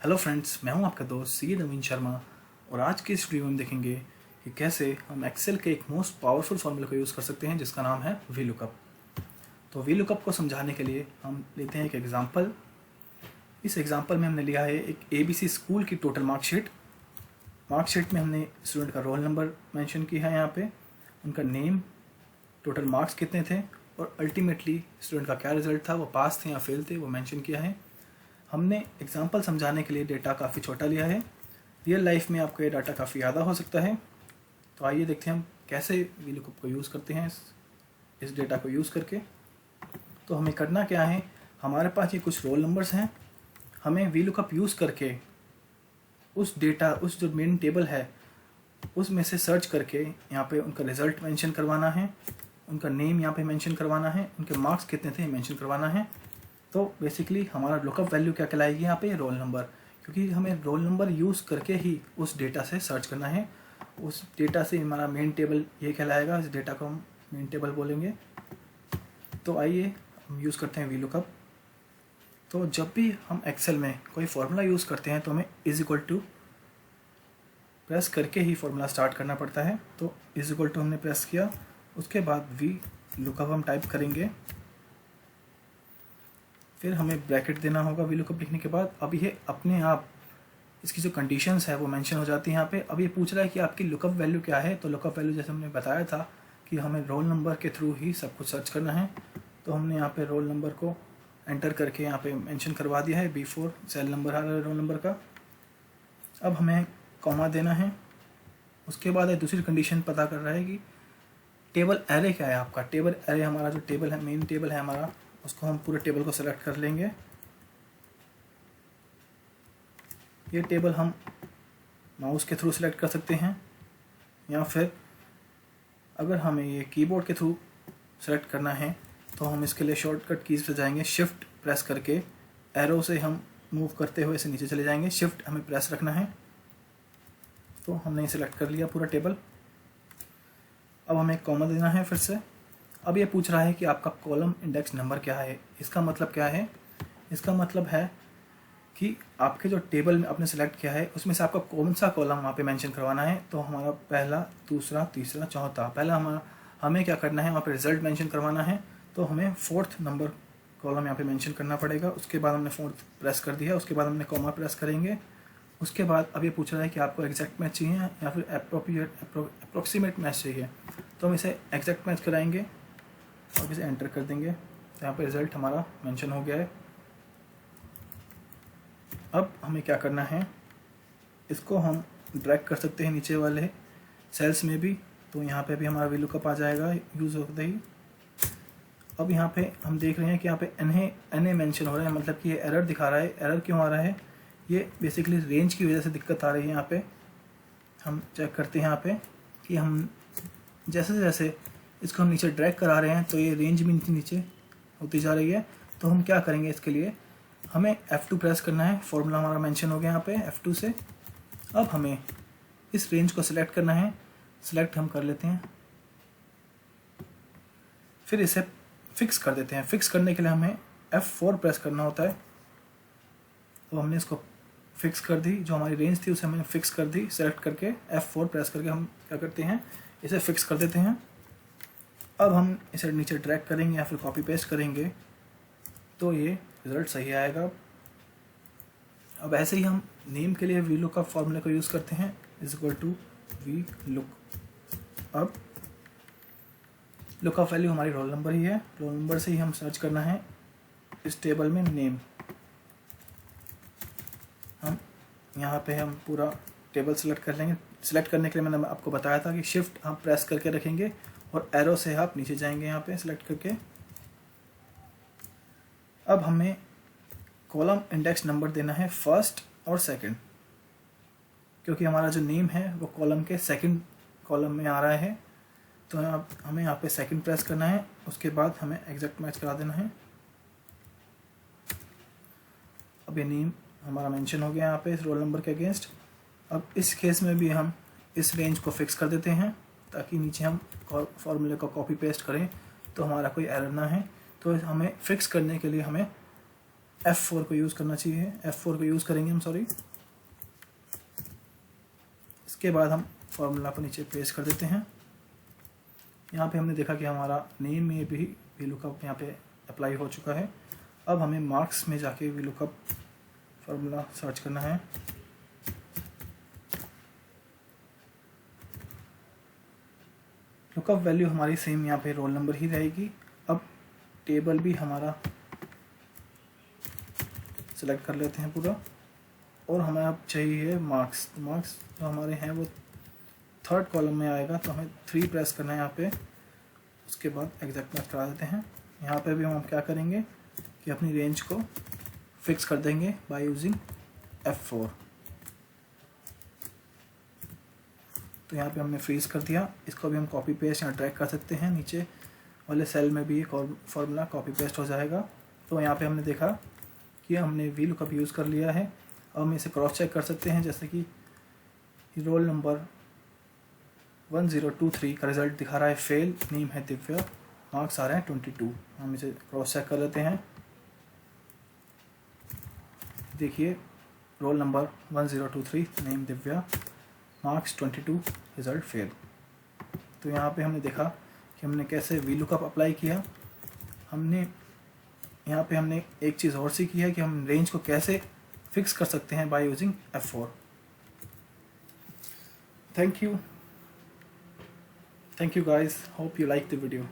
Hello friends, मैं हूं आपका दोस्त सी नवीन शर्मा। और आज की इस वीडियो में हम देखेंगे कि कैसे हम एक्सेल के एक मोस्ट पावरफुल फार्मूला को यूज़ कर सकते हैं जिसका नाम है वी लुकअप। तो वी लुकअप को समझाने के लिए हम लेते हैं एक एग्जांपल। इस एग्जांपल में हमने लिया है एक ABC स्कूल की टोटल मार्कशीट में हमने स्टूडेंट का रोल नंबर मेंशन किया है, यहाँ पे उनका नेम, टोटल मार्क्स कितने थे और अल्टीमेटली स्टूडेंट का क्या रिजल्ट था, वो पास थे या फेल थे, वो मेंशन किया है। हमने एग्जांपल समझाने के लिए डेटा काफ़ी छोटा लिया है। रियल लाइफ में आपको ये डाटा काफ़ी ज़्यादा हो सकता है। तो आइए देखते हैं हम कैसे वी लुकअप को यूज़ करते हैं इस डेटा को यूज़ करके। तो हमें करना क्या है, हमारे पास ये कुछ रोल नंबर्स हैं, हमें वी लुकअप यूज़ करके उस डेटा, उस जो मेन टेबल है उसमें से सर्च करके यहाँ पे उनका रिज़ल्ट मेंशन करवाना है, उनका नेम यहाँ पे मेंशन करवाना है, उनके मार्क्स कितने थे मेंशन करवाना है। तो बेसिकली हमारा लुकअप वैल्यू क्या कहलाएगी यहाँ पे, रोल नंबर, क्योंकि हमें रोल नंबर यूज़ करके ही उस डेटा से सर्च करना है। उस डेटा से हमारा मेन टेबल ये कहलाएगा, इस डेटा को हम मेन टेबल बोलेंगे। तो आइए हम यूज़ करते हैं वी लुकअप। तो जब भी हम एक्सेल में कोई फार्मूला यूज़ करते हैं तो हमें इज इक्वल टू प्रेस करके ही फार्मूला स्टार्ट करना पड़ता है। तो इज इक्वल टू हमने प्रेस किया, उसके बाद वी लुकअप हम टाइप करेंगे, फिर हमें ब्रैकेट देना होगा वी लुकअप लिखने के बाद। अब ये अपने आप इसकी जो कंडीशंस है वो मेंशन हो जाती है यहाँ पे। अब ये पूछ रहा है कि आपकी लुकअप वैल्यू क्या है। तो लुकअप वैल्यू जैसे हमने बताया था कि हमें रोल नंबर के थ्रू ही सब कुछ सर्च करना है। तो हमने यहाँ पे रोल नंबर को एंटर करके यहाँ पे मेंशन करवा दिया है, B4 सेल नंबर आ रहा है रोल नंबर का। अब हमें कॉमा देना है, उसके बाद दूसरी कंडीशन पता कर रहा है कि टेबल एरे क्या है आपका। टेबल एरे हमारा जो टेबल है, मेन टेबल है हमारा, उसको हम पूरे टेबल को सेलेक्ट कर लेंगे। ये टेबल हम माउस के थ्रू सेलेक्ट कर सकते हैं, या फिर अगर हमें ये कीबोर्ड के थ्रू सेलेक्ट करना है तो हम इसके लिए शॉर्टकट कीज पे जाएंगे, शिफ्ट प्रेस करके एरो से हम मूव करते हुए इसे नीचे चले जाएंगे, शिफ्ट हमें प्रेस रखना है। तो हमने सेलेक्ट कर लिया पूरा टेबल। अब हमें एक कॉमा देना है फिर से। अब ये पूछ रहा है कि आपका कॉलम इंडेक्स नंबर क्या है। इसका मतलब क्या है, इसका मतलब है कि आपके जो टेबल में आपने सेलेक्ट किया है उसमें से आपका कौन सा कॉलम वहाँ पे मेंशन करवाना है। तो हमारा पहला, दूसरा, तीसरा, चौथा, पहला हमें क्या करना है, वहाँ पे रिजल्ट मेंशन करवाना है। तो हमें 4th नंबर कॉलम यहाँ पे मेंशन करना पड़ेगा। उसके बाद हमने 4th प्रेस कर दिया, उसके बाद हमने कॉमा प्रेस करेंगे। उसके बाद अब ये पूछ रहा है कि आपको एग्जैक्ट मैच चाहिए या फिर अप्रोक्सीमेट मैच चाहिए। तो हम इसे एग्जैक्ट मैच कराएंगे और इसे एंटर कर देंगे। तो यहाँ पे रिज़ल्ट हमारा मेंशन हो गया है। अब हमें क्या करना है, इसको हम ड्रैग कर सकते हैं नीचे वाले सेल्स में भी। तो यहाँ पे भी हमारा वी लुकअप आ जाएगा यूज़ होते ही। अब यहाँ पे हम देख रहे हैं कि यहाँ पे एन मेंशन हो रहा है, मतलब कि ये एरर दिखा रहा है। एरर क्यों आ रहा है, ये बेसिकली रेंज की वजह से दिक्कत आ रही है। यहाँ पे हम चेक करते हैं यहाँ पे कि हम जैसे जैसे इसको हम नीचे ड्रैग करा रहे हैं तो ये रेंज भी नीचे होती जा रही है। तो हम क्या करेंगे, इसके लिए हमें F2 प्रेस करना है। फॉर्मूला हमारा मेंशन हो गया यहाँ पे F2 से। अब हमें इस रेंज को सिलेक्ट करना है, सिलेक्ट हम कर लेते हैं, फिर इसे फिक्स कर देते हैं। फिक्स करने के लिए हमें F4 प्रेस करना होता है। तो हमने इसको फिक्स कर दी, जो हमारी रेंज थी उसे हमने फिक्स कर दी। सेलेक्ट करके F4 प्रेस करके हम क्या करते हैं, इसे फिक्स कर देते हैं। अब हम इसे नीचे ड्रैग करेंगे या फिर कॉपी पेस्ट करेंगे तो ये रिज़ल्ट सही आएगा। अब ऐसे ही हम नेम के लिए वी लुकअप फॉर्मूले को यूज़ करते हैं, is equal to V look. अब लुकअप वैल्यू हमारी रोल नंबर ही है, रोल नंबर से ही हम सर्च करना है इस टेबल में नेम। हम यहाँ पे हम पूरा टेबल सेलेक्ट कर लेंगे। सेलेक्ट करने के लिए मैंने आपको बताया था कि शिफ्ट हम प्रेस करके रखेंगे और एरो से आप नीचे जाएंगे यहाँ पे सेलेक्ट करके। अब हमें कॉलम इंडेक्स नंबर देना है फर्स्ट और सेकंड, क्योंकि हमारा जो नेम है वो कॉलम के सेकंड कॉलम में आ रहा है। तो हमें यहाँ पे सेकंड प्रेस करना है, उसके बाद हमें एग्जैक्ट मैच करा देना है। अब ये नेम हमारा मेंशन हो गया यहाँ पे इस रोल नंबर के अगेंस्ट। अब इस केस में भी हम इस रेंज को फिक्स कर देते हैं ताकि नीचे हम फॉर्मूले को कॉपी पेस्ट करें तो हमारा कोई एरर ना है। तो हमें फिक्स करने के लिए हमें F4 को यूज़ करना चाहिए, F4 को यूज़ करेंगे हम, सॉरी। इसके बाद हम फॉर्मूला को नीचे पेस्ट कर देते हैं। यहाँ पे हमने देखा कि हमारा नेम में भी VLOOKUP यहाँ पे अप्लाई हो चुका है। अब हमें मार्क्स में जाके VLOOKUP फार्मूला सर्च करना है। लुकअप वैल्यू हमारी सेम यहाँ पे रोल नंबर ही रहेगी। अब टेबल भी हमारा सेलेक्ट कर लेते हैं पूरा, और हमें अब चाहिए मार्क्स। तो मार्क्स जो हमारे हैं वो थर्ड कॉलम में आएगा, तो हमें 3 प्रेस करना है यहाँ पे। उसके बाद एग्जैक्ट मैच करा देते हैं। यहाँ पे भी हम क्या करेंगे कि अपनी रेंज को फिक्स कर देंगे बाय यूजिंग F4। तो यहाँ पे हमने फ्रीज कर दिया। इसको भी हम कॉपी पेस्ट यहाँ ड्रैग कर सकते हैं, नीचे वाले सेल में भी एक और फॉर्मूला कॉपी पेस्ट हो जाएगा। तो यहाँ पे हमने देखा कि हमने VLOOKUP यूज़ कर लिया है। अब हम इसे क्रॉस चेक कर सकते हैं, जैसे कि रोल नंबर 1023 का रिज़ल्ट दिखा रहा है फेल, नेम है दिव्या, मार्क्स आ रहे हैं 22। हम इसे क्रॉस चेक कर लेते हैं। देखिए roll number 1023, name Divya, marks 22, result fail. तो यहाँ पे हमने देखा कि हमने कैसे VLOOKUP अप्लाई किया। हमने यहाँ पे हमने एक चीज़ और सीखी है कि हम रेंज को कैसे फिक्स कर सकते हैं by using F4। Thank you guys, hope you like the video.